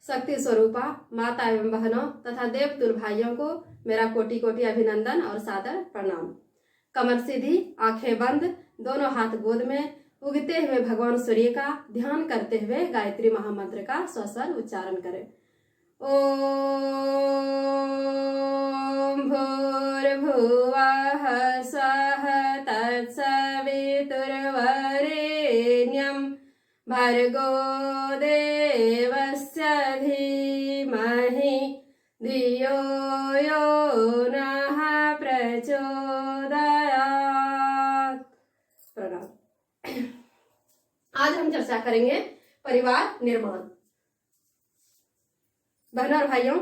शक्ति स्वरूपा माता एवं बहनों तथा देवतुल भाइयों को मेरा कोटि कोटि अभिनंदन और सादर प्रणाम। कमर सीधी, आंखें बंद, दोनों हाथ गोद में उगते हुए भगवान सूर्य का ध्यान करते हुए गायत्री महामंत्र का स्वस्वर उच्चारण करें। ओम भूर्भुवः स्वः तत्सवितुर्वरेण्यं भर्गो देवस्य धीमहि धियो यो नः प्रचोदयात्। प्रणाम। आज हम चर्चा करेंगे परिवार निर्माण। बहनों और भाइयों,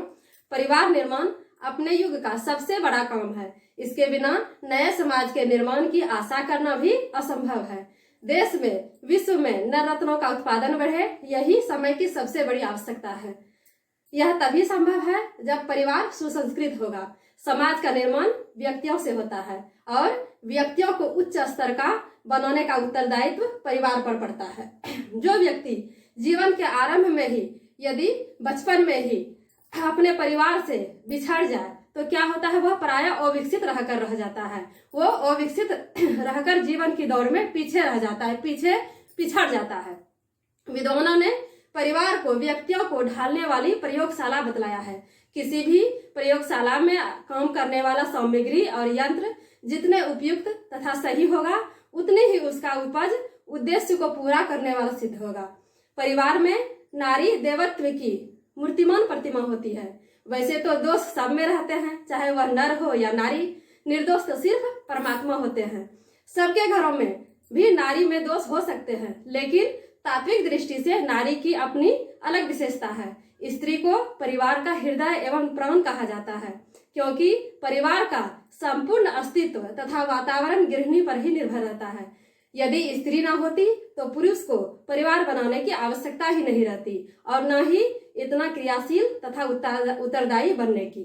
परिवार निर्माण अपने युग का सबसे बड़ा काम है। इसके बिना नए समाज के निर्माण की आशा करना भी असंभव है। देश में, विश्व में नर रत्नों का उत्पादन बढ़े, यही समय की सबसे बड़ी आवश्यकता है। यह तभी संभव है जब परिवार सुसंस्कृत होगा। समाज का निर्माण व्यक्तियों से होता है और व्यक्तियों को उच्च स्तर का बनाने का उत्तरदायित्व परिवार पर पड़ता है। जो व्यक्ति जीवन के आरंभ में ही, यदि बचपन में ही अपने परिवार से बिछड़ जाए तो क्या होता है, वह पराया अविकसित रहकर रह जाता है। वो अविकसित रहकर जीवन की दौड़ में पीछे रह जाता है, पीछे पिछड़ जाता है। विद्वानों ने परिवार को व्यक्तियों को ढालने वाली प्रयोगशाला बतलाया है। किसी भी प्रयोगशाला में काम करने वाला सामग्री और यंत्र जितने उपयुक्त तथा सही होगा, उतनी ही उसका उपज उद्देश्य को पूरा करने वाला सिद्ध होगा। परिवार में नारी देवत्व की मूर्तिमान प्रतिमा होती है। वैसे तो दोष सब में रहते हैं, चाहे वह नर हो या नारी। निर्दोष तो सिर्फ परमात्मा होते हैं। सबके घरों में भी नारी में दोष हो सकते हैं, लेकिन तात्विक दृष्टि से नारी की अपनी अलग विशेषता है। स्त्री को परिवार का हृदय एवं प्राण कहा जाता है, क्योंकि परिवार का संपूर्ण अस्तित्व तथा वातावरण गृहिणी पर ही निर्भर रहता है। यदि स्त्री ना होती तो पुरुष को परिवार बनाने की आवश्यकता ही नहीं रहती और न ही इतना क्रियाशील तथा उत्तरदायी बनने की।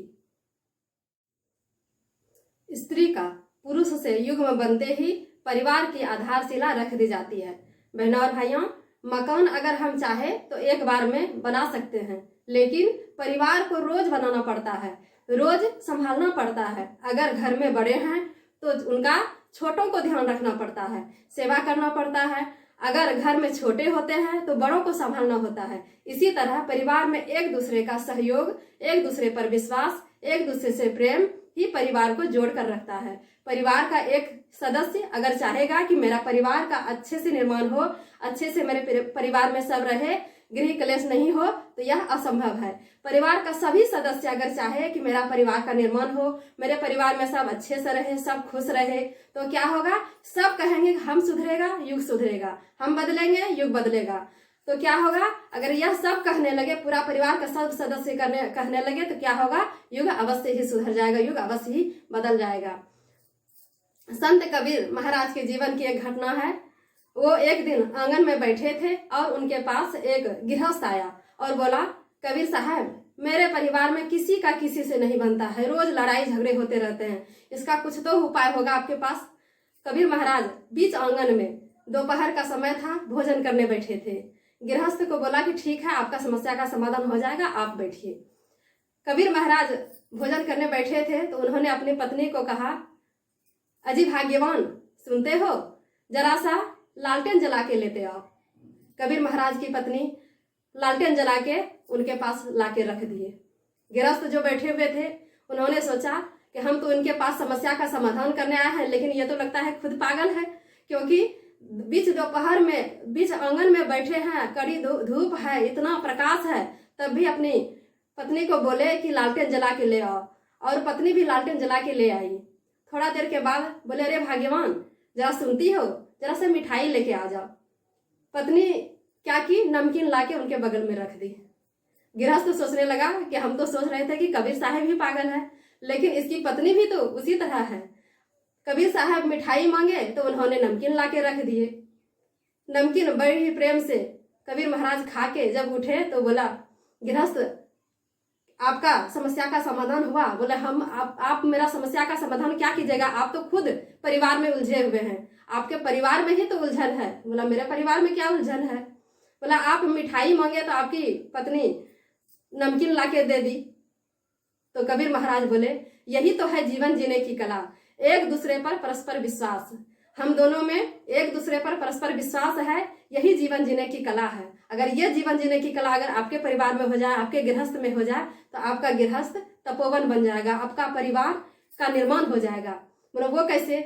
स्त्री का पुरुष से युग्म बनते ही परिवार की आधारशिला रख दी जाती है। बहनों और भाइयों, मकान अगर हम चाहे तो एक बार में बना सकते हैं, लेकिन परिवार को रोज बनाना पड़ता है, रोज संभालना पड़ता है। अगर घर में बड़े हैं तो उनका छोटों को ध्यान रखना पड़ता है, सेवा करना पड़ता है। अगर घर में छोटे होते हैं तो बड़ों को संभालना होता है। इसी तरह परिवार में एक दूसरे का सहयोग, एक दूसरे पर विश्वास, एक दूसरे से प्रेम ही परिवार को जोड़ कर रखता है। परिवार का एक सदस्य अगर चाहेगा कि मेरा परिवार का अच्छे से निर्माण हो, अच्छे से मेरे परिवार में सब रहे, गृह क्लेश नहीं हो, तो यह असंभव है। परिवार का सभी सदस्य अगर चाहे कि मेरा परिवार का निर्माण हो, मेरे परिवार में सब अच्छे से रहे, सब खुश रहे, तो क्या होगा, सब कहेंगे हम सुधरेगा, युग सुधरेगा, हम बदलेंगे, युग बदलेगा। तो क्या होगा, अगर यह सब कहने लगे, पूरा परिवार का सब सदस्य कहने लगे, तो क्या होगा, युग अवश्य ही सुधर जाएगा, युग अवश्य ही बदल जाएगा। संत कबीर महाराज के जीवन की एक घटना है। वो एक दिन आंगन में बैठे थे और उनके पास एक गृहस्थ आया और बोला, कबीर साहब, मेरे परिवार में किसी का किसी से नहीं बनता है, रोज लड़ाई झगड़े होते रहते हैं, इसका कुछ तो उपाय होगा आपके पास। कबीर महाराज बीच आंगन में, दोपहर का समय था, भोजन करने बैठे थे। गृहस्थ को बोला कि ठीक है, आपका समस्या का समाधान हो जाएगा, आप बैठिए। कबीर महाराज भोजन करने बैठे थे तो उन्होंने अपनी पत्नी को कहा, अजी भाग्यवान, सुनते हो, जरा सा लालटेन जला के लेते आओ। कबीर महाराज की पत्नी लालटेन जला के उनके पास लाके रख दिए। गृहस्थ जो बैठे हुए थे उन्होंने सोचा कि हम तो इनके पास समस्या का समाधान करने आए हैं, लेकिन ये तो लगता है खुद पागल है, क्योंकि बीच दोपहर में बीच आंगन में बैठे हैं, कड़ी धूप है, इतना प्रकाश है, तब भी अपनी पत्नी को बोले कि लालटेन जला के ले आओ, और पत्नी भी लालटेन जला के ले आई। थोड़ा देर के बाद बोले, अरे भाग्यवान, जरा सुनती हो, जरा से मिठाई लेके आ जाओ। पत्नी क्या की, नमकीन लाके उनके बगल में रख दी। गृहस्थ सोचने लगा कि हम तो सोच रहे थे कि कबीर साहब ही पागल है, लेकिन इसकी पत्नी भी तो उसी तरह है। कबीर साहब मिठाई मांगे तो उन्होंने नमकीन लाके रख दिए। नमकीन बड़ी प्रेम से कबीर महाराज खा के जब उठे तो बोला, गृहस्थ, आपका समस्या का समाधान हुआ? बोले, हम आप मेरा समस्या का समाधान क्या कीजिएगा, आप तो खुद परिवार में उलझे हुए हैं, आपके परिवार में ही तो उलझन है। बोला, मेरे परिवार में क्या उलझन है? बोला, आप मिठाई मांगे तो आपकी पत्नी नमकीन लाके दे दी। तो कबीर महाराज बोले यही तो है जीवन जीने की कला, एक दूसरे पर परस्पर विश्वास। हम दोनों में एक दूसरे पर परस्पर विश्वास है, यही जीवन जीने की कला है। अगर ये जीवन जीने की कला अगर आपके परिवार में हो जाए, आपके गृहस्थ में हो जाए, तो आपका गृहस्थ तपोवन बन जाएगा, आपका परिवार का निर्माण हो जाएगा। बोले वो कैसे?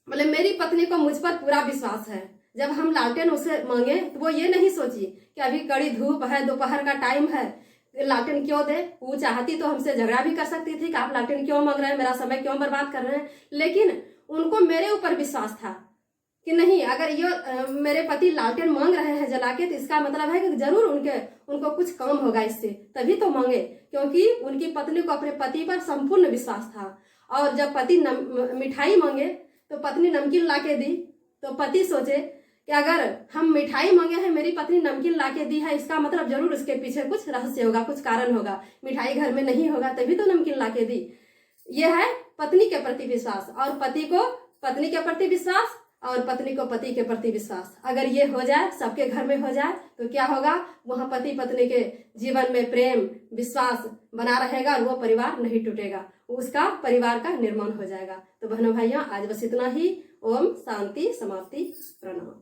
बोले मेरी पत्नी को मुझ पर पूरा विश्वास है। जब हम लालटेन उसे मांगे तो वो ये नहीं सोची कि अभी कड़ी धूप है, दोपहर का टाइम है, लालटेन क्यों दे। वो चाहती तो हमसे झगड़ा भी कर सकती थी कि आप लालटेन क्यों मांग रहे हैं, मेरा समय क्यों बर्बाद कर रहे हैं। लेकिन उनको मेरे ऊपर विश्वास था कि नहीं, अगर ये मेरे पति लालटेन मांग रहे हैं जला के, तो इसका मतलब है कि जरूर उनको कुछ काम होगा इससे, तभी तो मांगे। क्योंकि उनकी पत्नी को अपने पति पर संपूर्ण विश्वास था। और जब पति मिठाई मांगे तो पत्नी नमकीन लाके दी, तो पति सोचे कि अगर हम मिठाई मांगे हैं, मेरी पत्नी नमकीन लाके दी है, इसका मतलब जरूर उसके पीछे कुछ रहस्य होगा, कुछ कारण होगा। मिठाई घर में नहीं होगा तभी तो नमकीन लाके दी। यह है पत्नी के प्रति विश्वास, और पति को पत्नी के प्रति विश्वास, और पत्नी को पति के प्रति विश्वास। अगर ये हो जाए, सबके घर में हो जाए, तो क्या होगा? वहां पति पत्नी के जीवन में प्रेम विश्वास बना रहेगा और वो परिवार नहीं टूटेगा, उसका परिवार का निर्माण हो जाएगा। तो बहनों भाइयों, आज बस इतना ही। ओम शांति समाप्ति, प्रणाम।